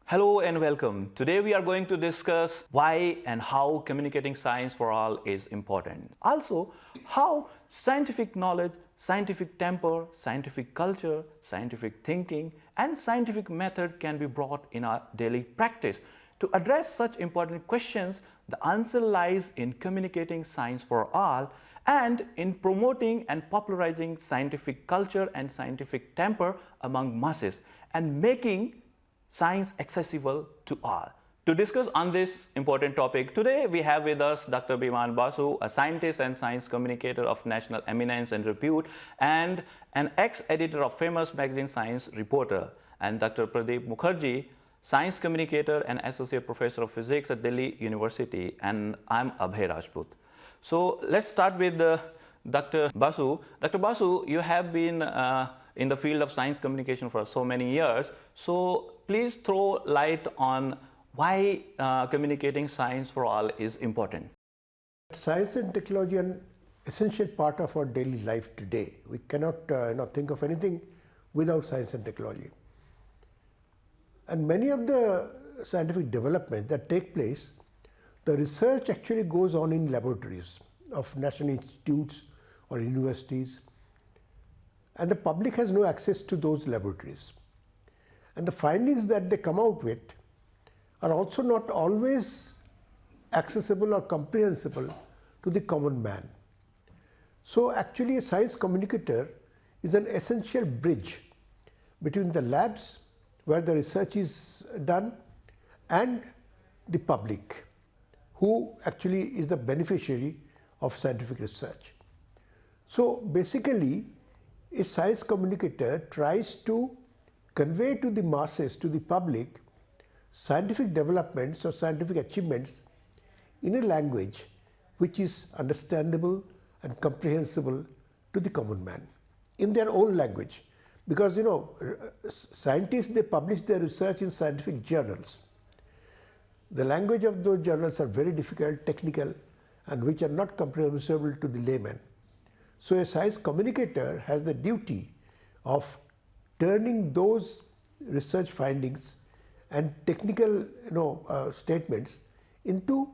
Hello and welcome. Today we are going to discuss why and how communicating science for all is important. Also, how scientific knowledge, scientific temper, scientific culture, scientific thinking, and scientific method can be brought in our daily practice. To address such important questions, the answer lies in communicating science for all and in promoting and popularizing scientific culture and scientific temper among masses and making science accessible to all. To discuss on this important topic, today we have with us Dr. Biman Basu, a scientist and science communicator of national eminence and repute, and an ex-editor of famous magazine Science Reporter, and Dr. Pradeep Mukherjee, science communicator and associate professor of physics at Delhi University, and I'm Abhay Rajput. So let's start with Dr. Basu. Dr. Basu, you have been in the field of science communication for so many years. So please throw light on why communicating science for all is important. Science and technology are an essential part of our daily life today. We cannot think of anything without science and technology. And many of the scientific developments that take place, the research actually goes on in laboratories of national institutes or universities, and the public has no access to those laboratories. And the findings that they come out with are also not always accessible or comprehensible to the common man. So actually a science communicator is an essential bridge between the labs where the research is done and the public, who actually is the beneficiary of scientific research. So basically, a science communicator tries to convey to the masses, to the public, scientific developments or scientific achievements in a language which is understandable and comprehensible to the common man in their own language. Because scientists, they publish their research in scientific journals. The language of those journals are very difficult, technical, and which are not comprehensible to the layman. So a science communicator has the duty of turning those research findings and technical statements into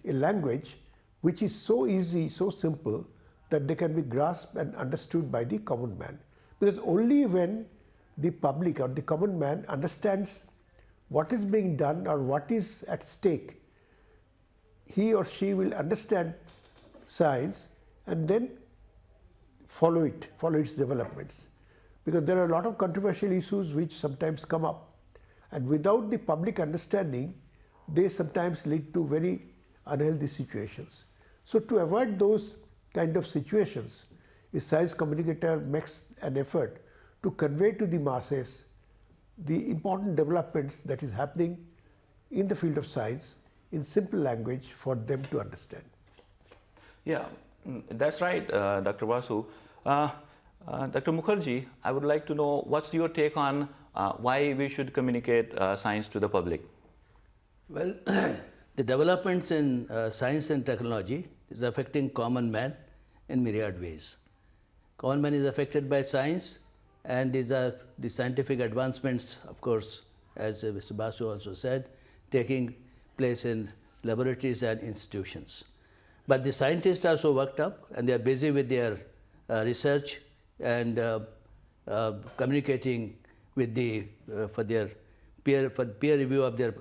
a language which is so easy, so simple that they can be grasped and understood by the common man. Because only when the public or the common man understands what is being done or what is at stake, he or she will understand science and then follow its developments. Because there are a lot of controversial issues which sometimes come up, and without the public understanding, they sometimes lead to very unhealthy situations. So to avoid those kind of situations, a science communicator makes an effort to convey to the masses the important developments that is happening in the field of science in simple language for them to understand. Yeah, that's right, Dr. Basu. Dr. Mukherjee, I would like to know what's your take on why we should communicate science to the public? Well, the developments in science and technology is affecting common man in myriad ways. Common man is affected by science, and these are the scientific advancements, of course, as Mr. Basu also said, taking place in laboratories and institutions. But the scientists are so worked up and they are busy with their research and communicating with for peer review of their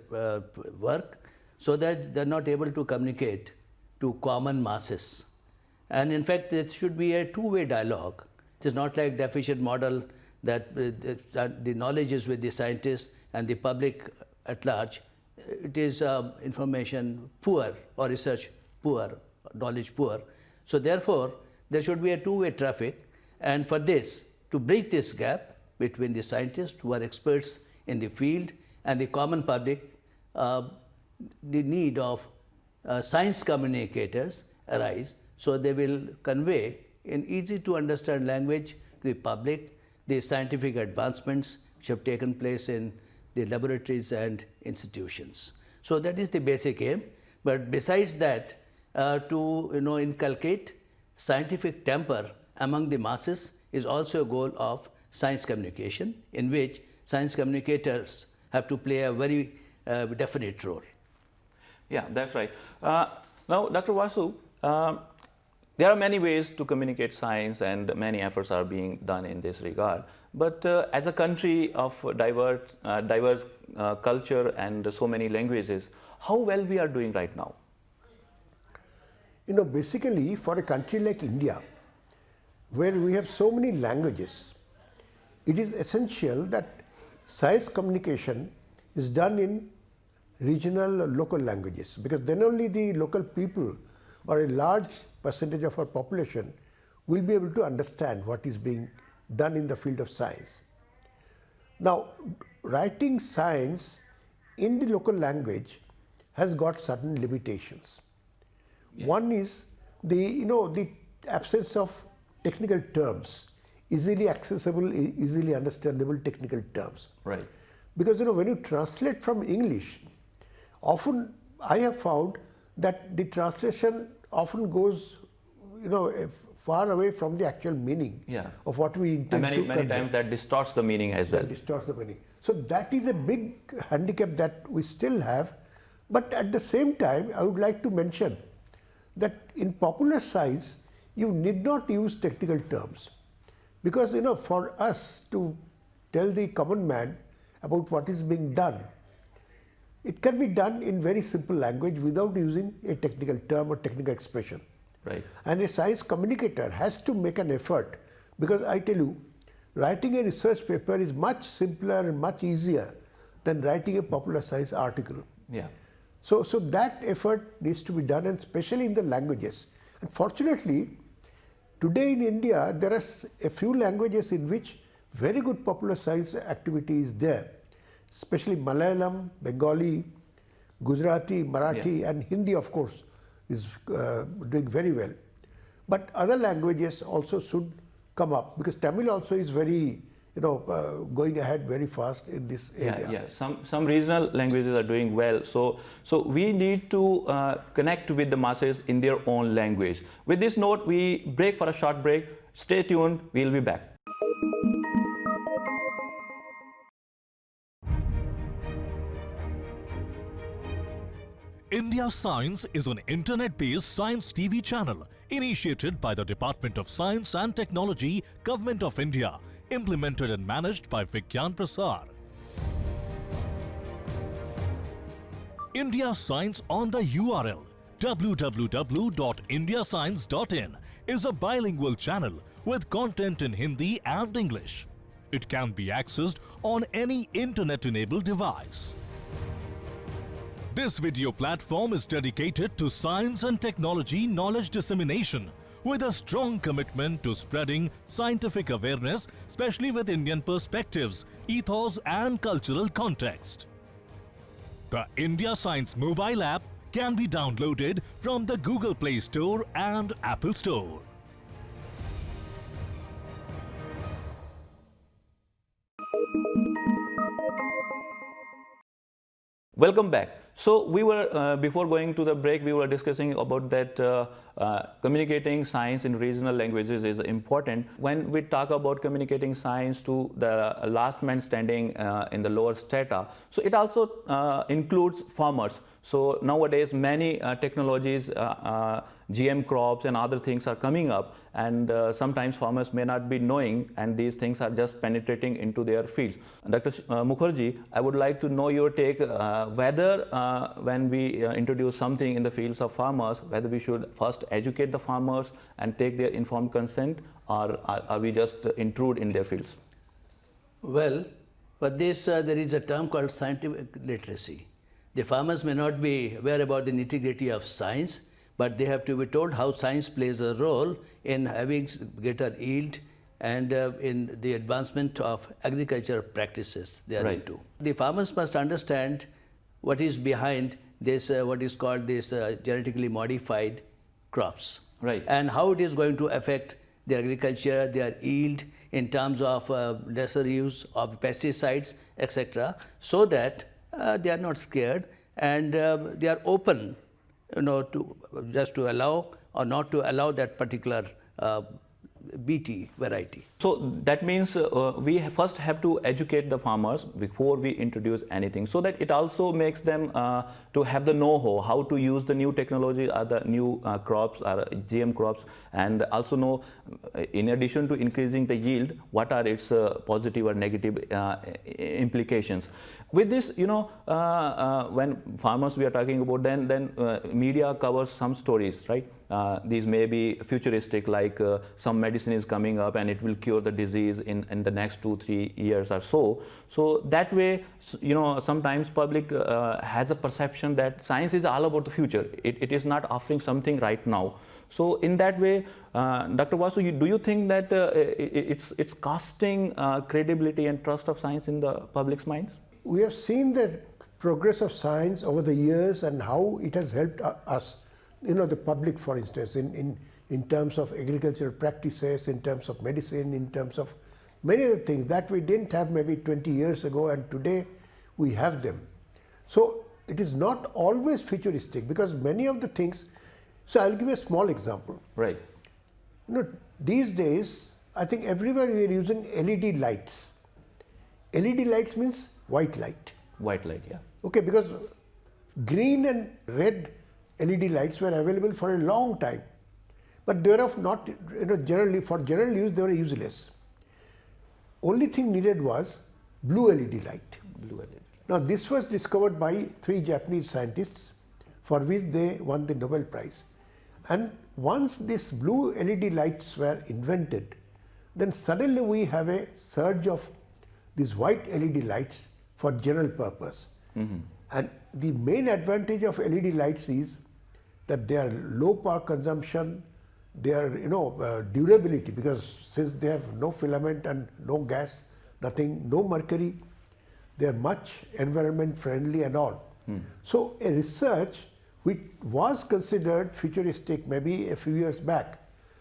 work, so that they are not able to communicate to common masses. And in fact, it should be a two-way dialogue. It is not like deficient model that the knowledge is with the scientists and the public at large. It is information poor or research poor, knowledge poor. So therefore, there should be a two-way traffic, and for this, to bridge this gap between the scientists who are experts in the field and the common public, the need of science communicators arise, so they will convey in easy to understand language to the public the scientific advancements which have taken place in the laboratories and institutions. So that is the basic aim. But besides that, to inculcate scientific temper among the masses is also a goal of science communication, in which science communicators have to play a very definite role. Yeah, that's right. Now, Dr. Vasu, there are many ways to communicate science, and many efforts are being done in this regard. But as a country of diverse culture and so many languages, how well we are doing right now? You know, basically, for a country like India, where we have so many languages, it is essential that science communication is done in regional or local languages, because then only the local people or a large percentage of our population will be able to understand what is being done in the field of science. Now, writing science in the local language has got certain limitations. One is the absence of technical terms, easily accessible, easily understandable technical terms. Right. Because when you translate from English, often I have found that the translation often goes far away from the actual meaning of what we intend and to many convey. times that distorts the meaning as well. That distorts the meaning. So that is a big handicap that we still have. But at the same time, I would like to mention that in popular science, you need not use technical terms, because for us to tell the common man about what is being done, it can be done in very simple language without using a technical term or technical expression. Right. And a science communicator has to make an effort, because I tell you, writing a research paper is much simpler and much easier than writing a popular science article. Yeah. So that effort needs to be done, and especially in the languages. And fortunately, today in India, there are a few languages in which very good popular science activity is there, especially Malayalam, Bengali, Gujarati, Marathi, and Hindi, of course, is doing very well. But other languages also should come up, because Tamil also is very, going ahead very fast in this area. Yeah. Some regional languages are doing well. So we need to connect with the masses in their own language. With this note, we break for a short break. Stay tuned. We'll be back. India Science is an internet-based science TV channel initiated by the Department of Science and Technology, Government of India, implemented and managed by Vigyan Prasar. India Science on the URL www.indiascience.in is a bilingual channel with content in Hindi and English. It can be accessed on any internet-enabled device. This video platform is dedicated to science and technology knowledge dissemination, with a strong commitment to spreading scientific awareness, especially with Indian perspectives, ethos and cultural context. The India Science mobile app can be downloaded from the Google Play Store and Apple Store. Welcome back. So we were, before going to the break, we were discussing about that communicating science in regional languages is important. When we talk about communicating science to the last man standing in the lower strata, so it also includes farmers. So nowadays many technologies, GM crops and other things are coming up, and sometimes farmers may not be knowing, and these things are just penetrating into their fields. Dr. Mukherjee, I would like to know your take whether when we introduce something in the fields of farmers, whether we should first educate the farmers and take their informed consent, or are we just intrude in their fields? Well, for this there is a term called scientific literacy. The farmers may not be aware about the nitty-gritty of science, but they have to be told how science plays a role in having greater yield and in the advancement of agriculture practices they are Right. into. The farmers must understand what is behind this, what is called this genetically modified crops. Right. And how it is going to affect their agriculture, their yield in terms of lesser use of pesticides, etc., so that they are not scared and they are open, to just to allow or not to allow that particular BT variety. So that means we first have to educate the farmers before we introduce anything, so that it also makes them to have the know-how how to use the new technology or the new crops or GM crops, and also know, in addition to increasing the yield, what are its positive or negative implications. With this, when farmers we are talking about, then media covers some stories, right? These may be futuristic, like some medicine is coming up and it will cure the disease in the next 2-3 years or so. So that way, sometimes public has a perception that science is all about the future. It is not offering something right now. So in that way, Dr. Vasu, do you think that it's costing credibility and trust of science in the public's minds? We have seen the progress of science over the years and how it has helped us, the public, for instance, in terms of agricultural practices, in terms of medicine, in terms of many other things that we didn't have maybe 20 years ago, and today we have them. So it is not always futuristic, because many of the things, so I'll give you a small example. Right. These days, I think everywhere we are using LED lights. LED lights means white light. White light, yeah. Okay, because green and red LED lights were available for a long time, but they were of not, generally, for general use, they were useless. Only thing needed was blue LED light. Blue LED. Now, this was discovered by 3 Japanese scientists, for which they won the Nobel Prize. And once these blue LED lights were invented, then suddenly we have a surge of these white LED lights for general purpose. Mm-hmm. And the main advantage of LED lights is that they are low power consumption, they are durability, because since they have no filament and no gas, nothing, no mercury, they are much environment friendly and all. So a research which was considered futuristic maybe a few years back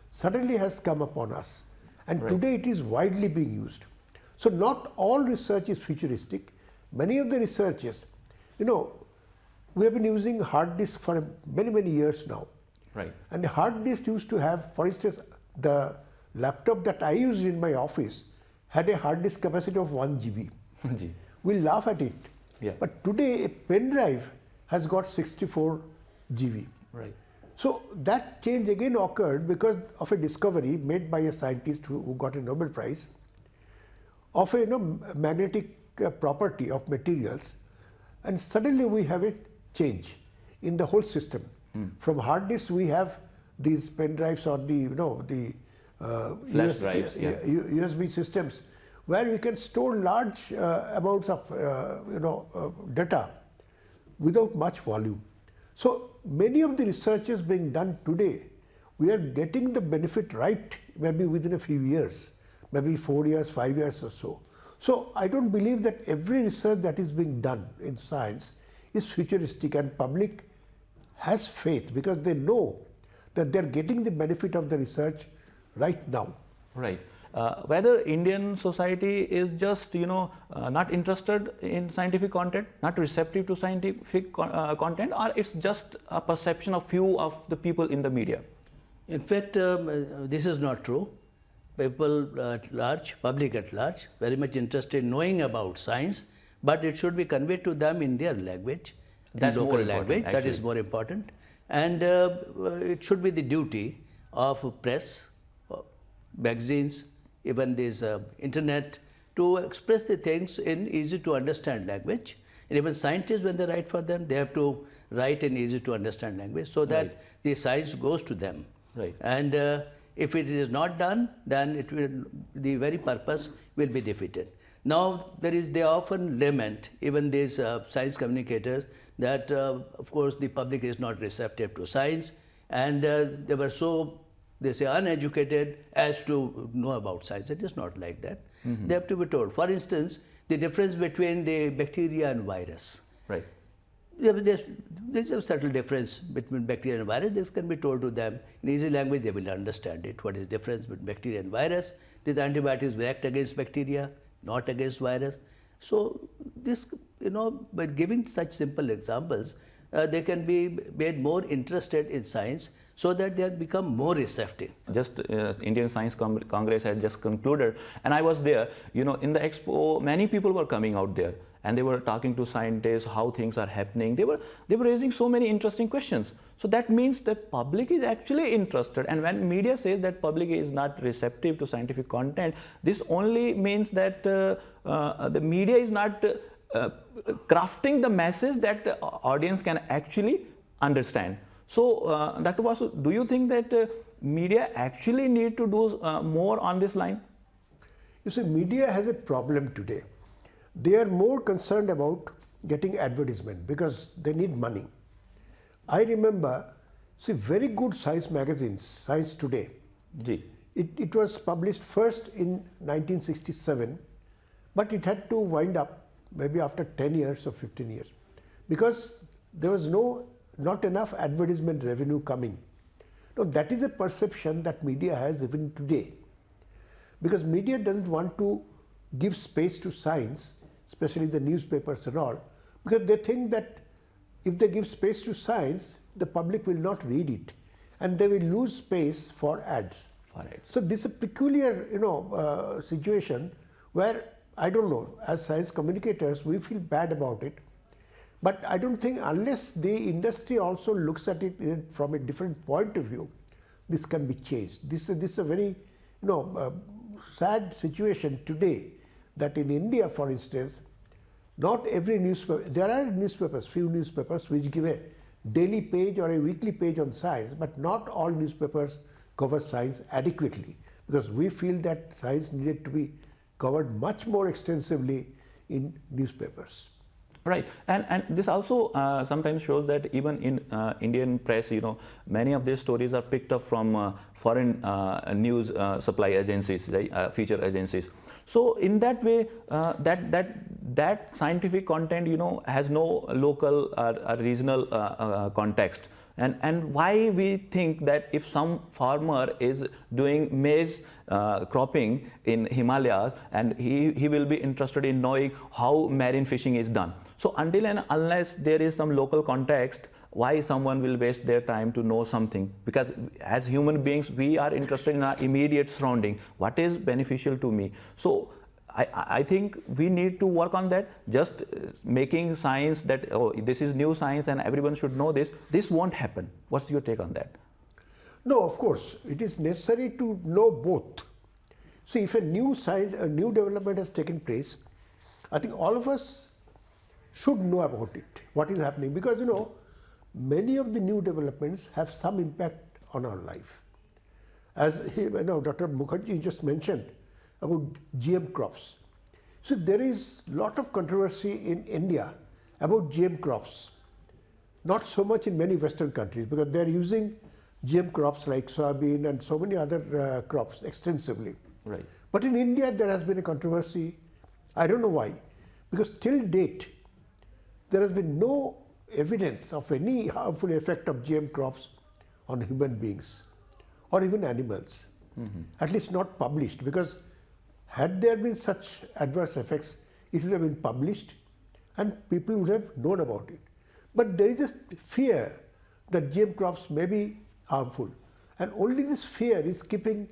suddenly has come upon us, and today it is widely being used. So not all research is futuristic. Many of the researches, we have been using hard disk for many years now. Right. And the hard disk used to have, for instance, the laptop that I used in my office had a hard disk capacity of 1 GB. We laugh at it. Yeah. But today a pen drive has got 64 GB. Right. So that change again occurred because of a discovery made by a scientist who got a Nobel Prize of a magnetic property of materials, and suddenly we have a change in the whole system. From hard disks we have these pen drives or the Flash drives, USB systems where we can store large amounts of data without much volume. So many of the researches being done today, we are getting the benefit right maybe within a few years, maybe 4 years, 5 years or so. So I don't believe that every research that is being done in science is futuristic, and public has faith because they know that they're getting the benefit of the research right now. Right. Whether Indian society is just, not interested in scientific content, not receptive to scientific content, or it's just a perception of few of the people in the media? In fact, this is not true. People at large, public at large, very much interested in knowing about science, but it should be conveyed to them in their language, That's in more local important, language. That actually. is more important. And it should be the duty of press, magazines, even this internet, to express the things in easy to understand language. And even scientists, when they write for them, they have to write in easy to understand language so that the science goes to them. Right. And if it is not done, then it will, the very purpose will be defeated. Now, they often lament, even these science communicators, that of course the public is not receptive to science, and they were so, they say, uneducated as to know about science. It is not like that. They have to be told. For instance, the difference between the bacteria and virus. Right. There's a subtle difference between bacteria and virus. This can be told to them in easy language. They will understand it. What is the difference between bacteria and virus? These antibiotics will act against bacteria, not against virus. So this, by giving such simple examples, they can be made more interested in science so that they become more receptive. Just Indian Science Congress had just concluded, and I was there. You know, in the expo, many people were coming out there, and they were talking to scientists how things are happening. They were raising so many interesting questions. So that means that public is actually interested. And when media says that public is not receptive to scientific content, this only means that the media is not crafting the message that the audience can actually understand. So, Dr. Basu, do you think that media actually need to do more on this line? You see, media has a problem today. They are more concerned about getting advertisement because they need money. I remember, see, very good science magazines, Science Today. Ji. It was published first in 1967, but it had to wind up maybe after 10 years or 15 years because there was not enough advertisement revenue coming. Now, that is a perception that media has even today, because media doesn't want to give space to science, especially the newspapers and all, because they think that if they give space to science, the public will not read it and they will lose space for ads. So this is a peculiar, situation where, I don't know, as science communicators, we feel bad about it. But I don't think unless the industry also looks at it from a different point of view, this can be changed. This is a very, sad situation today that in India, for instance, not every newspaper, there are newspapers, few newspapers which give a daily page or a weekly page on science, but not all newspapers cover science adequately, because we feel that science needed to be covered much more extensively in newspapers. Right, and this also sometimes shows that even in Indian press, many of these stories are picked up from foreign news supply agencies, right? Feature agencies. So in that way, that scientific content, has no local or regional context. And why we think that if some farmer is doing maize cropping in Himalayas, and he will be interested in knowing how marine fishing is done. So until and unless there is some local context, why someone will waste their time to know something? Because as human beings, we are interested in our immediate surrounding. What is beneficial to me? So I think we need to work on that. Just making science that, oh, this is new science and everyone should know this. This won't happen. What's your take on that? No, of course, it is necessary to know both. See, if a new science, a new development has taken place, I think all of us should know about it, what is happening, because many of the new developments have some impact on our life. As Dr. Mukherjee just mentioned about GM crops. So there is a lot of controversy in India about GM crops. Not so much in many Western countries, because they are using GM crops like soybean and so many other crops extensively. Right. But in India, there has been a controversy. I don't know why. Because till date, there has been no evidence of any harmful effect of GM crops on human beings or even animals. At least not published, because had there been such adverse effects, it would have been published and people would have known about it. But there is a fear that GM crops may be harmful, and only this fear is keeping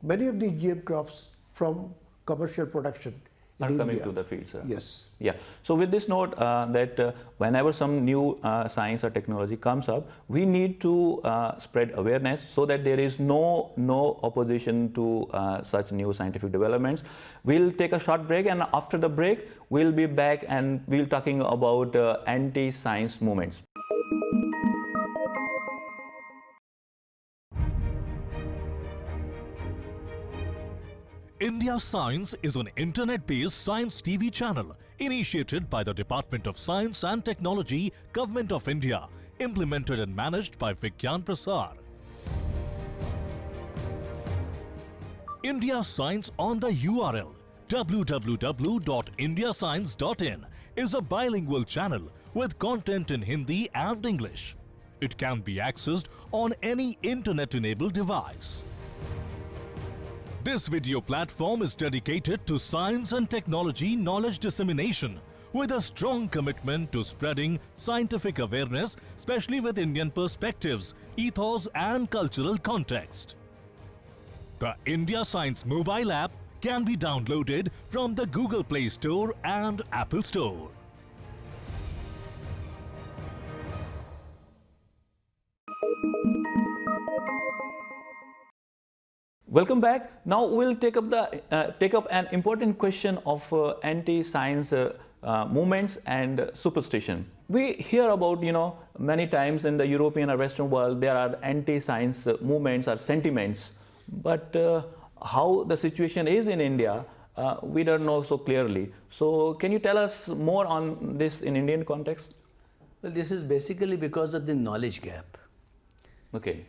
many of these GM crops from commercial production in Coming India. to the field, sir. Yes. Yeah. So with this note, that whenever some new science or technology comes up, we need to spread awareness so that there is no opposition to such new scientific developments. We'll take a short break, and after the break, we'll be back and we'll talking about anti-science movements. India Science is an internet-based science TV channel initiated by the Department of Science and Technology, Government of India, implemented and managed by Vigyan Prasar. India Science on the URL www.indiascience.in is a bilingual channel with content in Hindi and English. It can be accessed on any internet-enabled device. This video platform is dedicated to science and technology knowledge dissemination with a strong commitment to spreading scientific awareness, especially with Indian perspectives, ethos and cultural context. The India Science mobile app can be downloaded from the Google Play Store and Apple Store. Welcome back. Now we'll take up an important question of anti-science movements and superstition. We hear about, many times in the European or Western world there are anti-science movements or sentiments, but how the situation is in India, we don't know so clearly. So can you tell us more on this in Indian context? Well, this is basically because of the knowledge gap. Okay.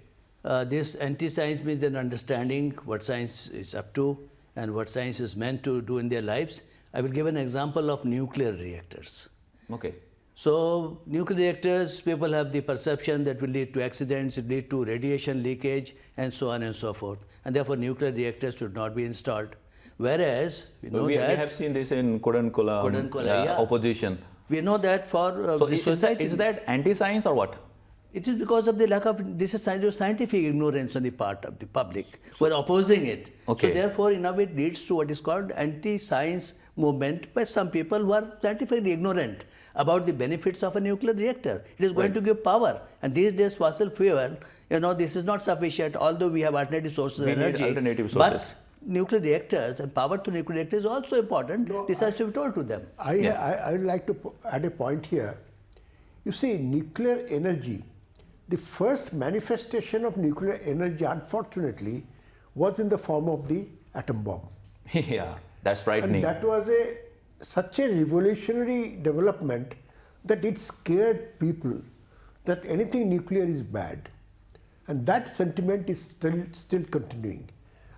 This anti-science means an understanding what science is up to and what science is meant to do in their lives. I will give an example of nuclear reactors. Okay. So nuclear reactors, people have the perception that will lead to accidents, it lead to radiation leakage and so on and so forth. And therefore nuclear reactors should not be installed. Whereas we have seen this in Kodankola opposition. We know that for so the society. Is that anti-science or what? It is because of the lack of scientific ignorance on the part of the public who are opposing it. Okay. So therefore, in a way, it leads to what is called anti-science movement by some people who are scientifically ignorant about the benefits of a nuclear reactor. It is going to give power. And these days, fossil fuel, this is not sufficient, although we have alternative sources of energy. Alternative sources. But nuclear reactors and power to nuclear reactors is also important. This has to be told to them. I would like to add a point here. You see, nuclear energy, the first manifestation of nuclear energy, unfortunately, was in the form of the atom bomb. Yeah, that's frightening. And that was such a revolutionary development that it scared people that anything nuclear is bad. And that sentiment is still continuing.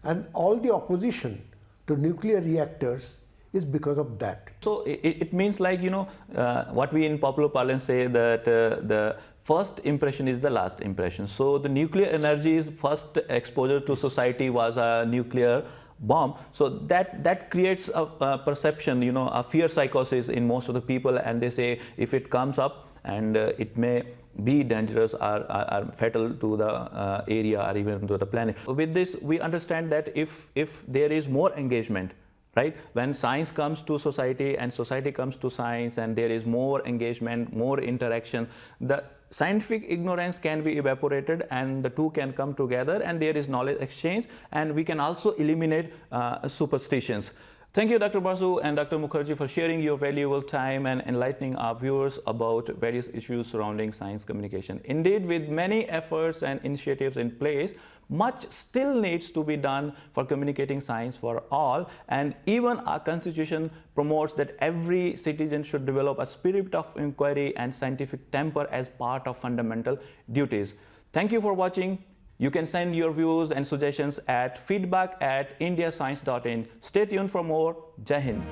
And all the opposition to nuclear reactors is because of that. So it means like, what we in popular parlance say that the first impression is the last impression. So the nuclear energy's first exposure to society was a nuclear bomb. So that creates a perception, a fear psychosis in most of the people, and they say if it comes up and it may be dangerous or fatal to the area or even to the planet. With this, we understand that if there is more engagement, right? When science comes to society and society comes to science and there is more engagement, more interaction, the scientific ignorance can be evaporated and the two can come together and there is knowledge exchange, and we can also eliminate superstitions. Thank you, Dr. Basu and Dr. Mukherjee, for sharing your valuable time and enlightening our viewers about various issues surrounding science communication. Indeed, with many efforts and initiatives in place, much still needs to be done for communicating science for all, and even our constitution promotes that every citizen should develop a spirit of inquiry and scientific temper as part of fundamental duties. Thank you for watching. You can send your views and suggestions at feedback@indiascience.in. Stay tuned for more. Jai Hind.